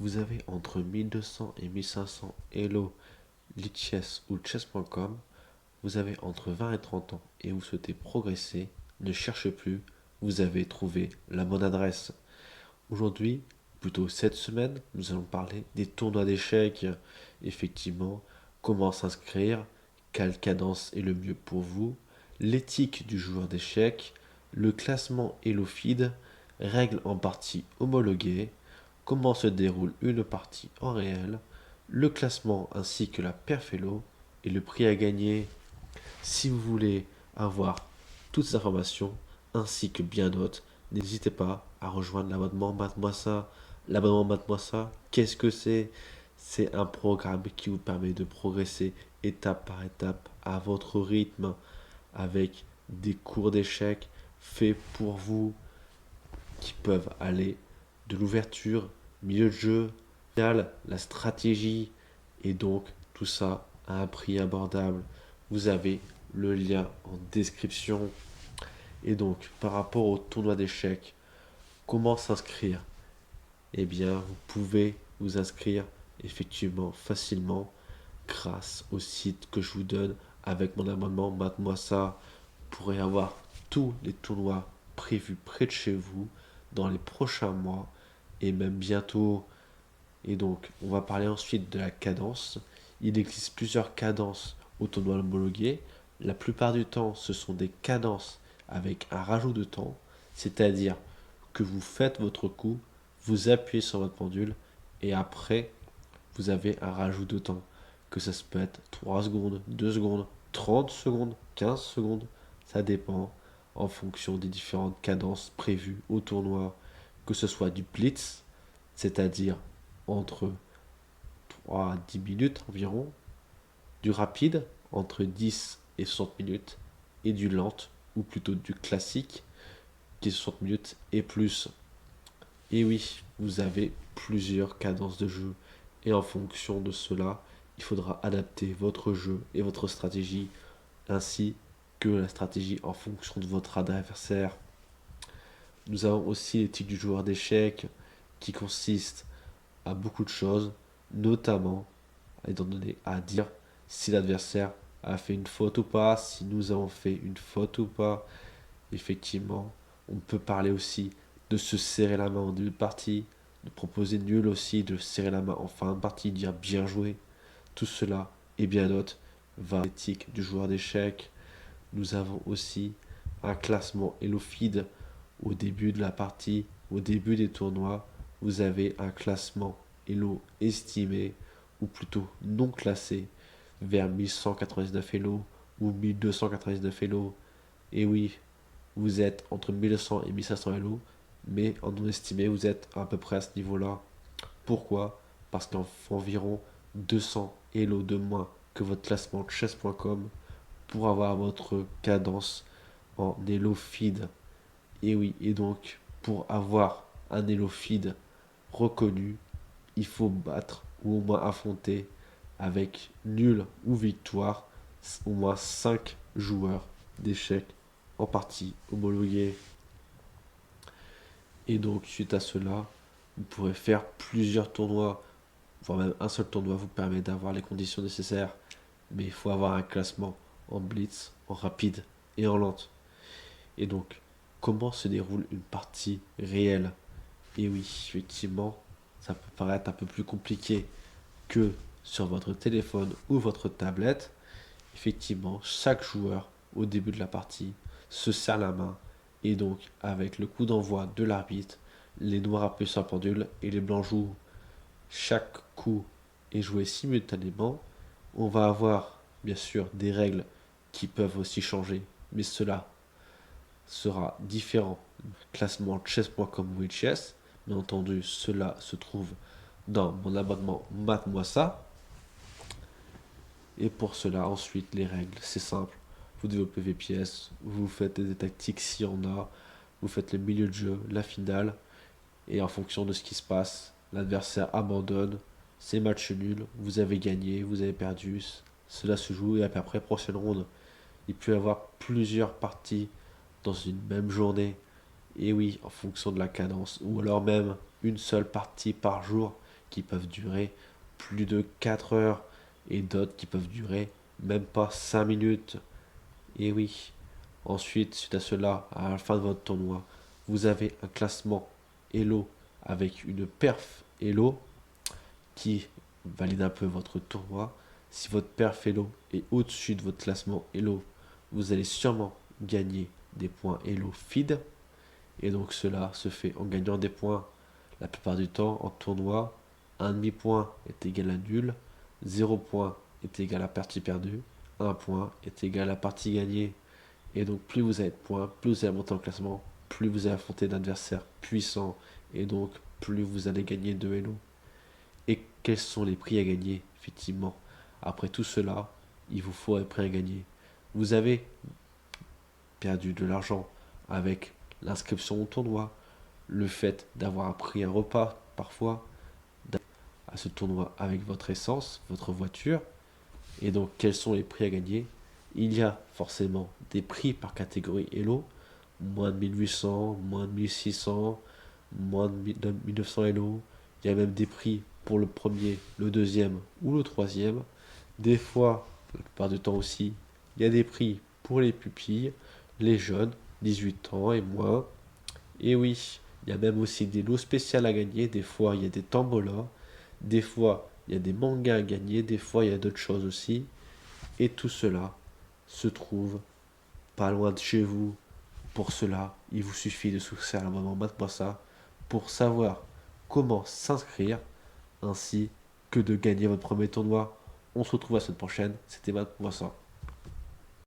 Vous avez entre 1200 et 1500 Hello, Lichess ou Chess.com. Vous avez entre 20 et 30 ans et vous souhaitez progresser. Ne cherchez plus, vous avez trouvé la bonne adresse. Aujourd'hui, plutôt cette semaine, nous allons parler des tournois d'échecs. Effectivement, comment s'inscrire, quelle cadence est le mieux pour vous, l'éthique du joueur d'échecs, le classement Elo-Feed, règles en partie homologuées, comment se déroule une partie en réel, le classement ainsi que la perf Elo et le prix à gagner. Si vous voulez avoir toutes ces informations ainsi que bien d'autres, n'hésitez pas à rejoindre l'abonnement Mate-moi ça. L'abonnement Mate-moi ça, qu'est-ce que c'est? C'est un programme qui vous permet de progresser étape par étape à votre rythme avec des cours d'échecs faits pour vous qui peuvent aller de l'ouverture, milieu de jeu, finale, la stratégie et donc tout ça à un prix abordable. Vous avez le lien en description. Et donc par rapport au tournoi d'échecs, comment s'inscrire? Eh bien, vous pouvez vous inscrire effectivement facilement grâce au site que je vous donne avec mon abonnement Mate-moi ça. Vous pourrez avoir tous les tournois prévus près de chez vous dans les prochains mois et même bientôt. Et donc, on va parler ensuite de la cadence. Il existe plusieurs cadences au tournoi homologué. La plupart du temps, ce sont des cadences avec un rajout de temps, c'est-à-dire que vous faites votre coup, vous appuyez sur votre pendule et après, vous avez un rajout de temps. Que ça se peut être 3 secondes, 2 secondes, 30 secondes, 15 secondes. Ça dépend en fonction des différentes cadences prévues au tournoi. Que ce soit du blitz, c'est-à-dire entre 3 à 10 minutes environ, du rapide entre 10 et 60 minutes, et du lent, ou plutôt du classique, qui est 60 minutes et plus. Et oui, vous avez plusieurs cadences de jeu, et en fonction de cela, il faudra adapter votre jeu et votre stratégie, ainsi que la stratégie en fonction de votre adversaire. Nous avons aussi l'éthique du joueur d'échecs, qui consiste à beaucoup de choses, notamment étant donné à dire si l'adversaire a fait une faute ou pas, si nous avons fait une faute ou pas. Effectivement, on peut parler aussi de se serrer la main en début de partie, de proposer nul aussi, de serrer la main en fin de partie, de dire bien joué. Tout cela et bien d'autres va l'éthique du joueur d'échecs. Nous avons aussi un classement Elofid au début de la partie, au début des tournois. Vous avez un classement Elo estimé, ou plutôt non classé, vers 1199 Elo ou 1299 Elo. Et oui, vous êtes entre 1200 et 1500 Elo, mais en non estimé, vous êtes à peu près à ce niveau-là. Pourquoi? Parce qu'en environ 200 Elo de moins que votre classement chess.com pour avoir votre cadence en Elo feed. Et oui, et donc pour avoir un Elo feed reconnu, il faut battre ou au moins affronter avec nul ou victoire au moins 5 joueurs d'échecs en partie homologués. Et donc suite à cela, vous pourrez faire plusieurs tournois, voire même un seul tournoi vous permet d'avoir les conditions nécessaires, mais il faut avoir un classement en blitz, en rapide et en lente. Et donc, comment se déroule une partie réelle? Et oui, effectivement, ça peut paraître un peu plus compliqué que sur votre téléphone ou votre tablette. Effectivement, chaque joueur, au début de la partie, se serre la main. Et donc, avec le coup d'envoi de l'arbitre, les noirs appuient sur la pendule et les blancs jouent. Chaque coup est joué simultanément. On va avoir, bien sûr, des règles qui peuvent aussi changer, mais cela sera différent. Classement chess.com ou chess. Bien entendu, cela se trouve dans mon abonnement Mate-moi ça. Et pour cela, ensuite, les règles, c'est simple. Vous développez vos pièces, vous faites des tactiques s'il y en a, vous faites le milieu de jeu, la finale, et en fonction de ce qui se passe, l'adversaire abandonne, c'est match nul, vous avez gagné, vous avez perdu, cela se joue, et après, prochaine ronde. Il peut y avoir plusieurs parties dans une même journée, et oui, en fonction de la cadence, ou alors même une seule partie par jour qui peuvent durer plus de 4 heures et d'autres qui peuvent durer même pas 5 minutes. Et oui, ensuite, suite à cela, à la fin de votre tournoi, vous avez un classement Elo avec une perf Elo qui valide un peu votre tournoi. Si votre perf Elo est au-dessus de votre classement Elo, vous allez sûrement gagner des points Elo feed. Et donc cela se fait en gagnant des points la plupart du temps en tournoi. Un demi-point est égal à nul, 0 point est égal à partie perdue, 1 point est égal à partie gagnée. Et donc plus vous avez de points, plus vous allez monter en classement, plus vous allez affronter d'adversaires puissants, et donc plus vous allez gagner de Elo. Et quels sont les prix à gagner, effectivement? Après tout cela, il vous faut un prix à gagner. Vous avez perdu de l'argent avec l'inscription au tournoi, le fait d'avoir pris un repas parfois à ce tournoi avec votre essence, votre voiture. Et donc quels sont les prix à gagner? Il y a forcément des prix par catégorie Elo, moins de 1800, moins de 1600, moins de 1900 Elo. Il y a même des prix pour le premier, le deuxième ou le troisième. Des fois, la plupart du temps aussi, il y a des prix pour les pupilles, les jeunes, 18 ans et moins. Et oui, il y a même aussi des lots spéciaux à gagner. Des fois, il y a des tambolas. Des fois, il y a des mangas à gagner. Des fois, il y a d'autres choses aussi. Et tout cela se trouve pas loin de chez vous. Pour cela, il vous suffit de souscrire à l'abonnement Mate-moi ça pour savoir comment s'inscrire ainsi que de gagner votre premier tournoi. On se retrouve la semaine prochaine. C'était Mate-moi ça.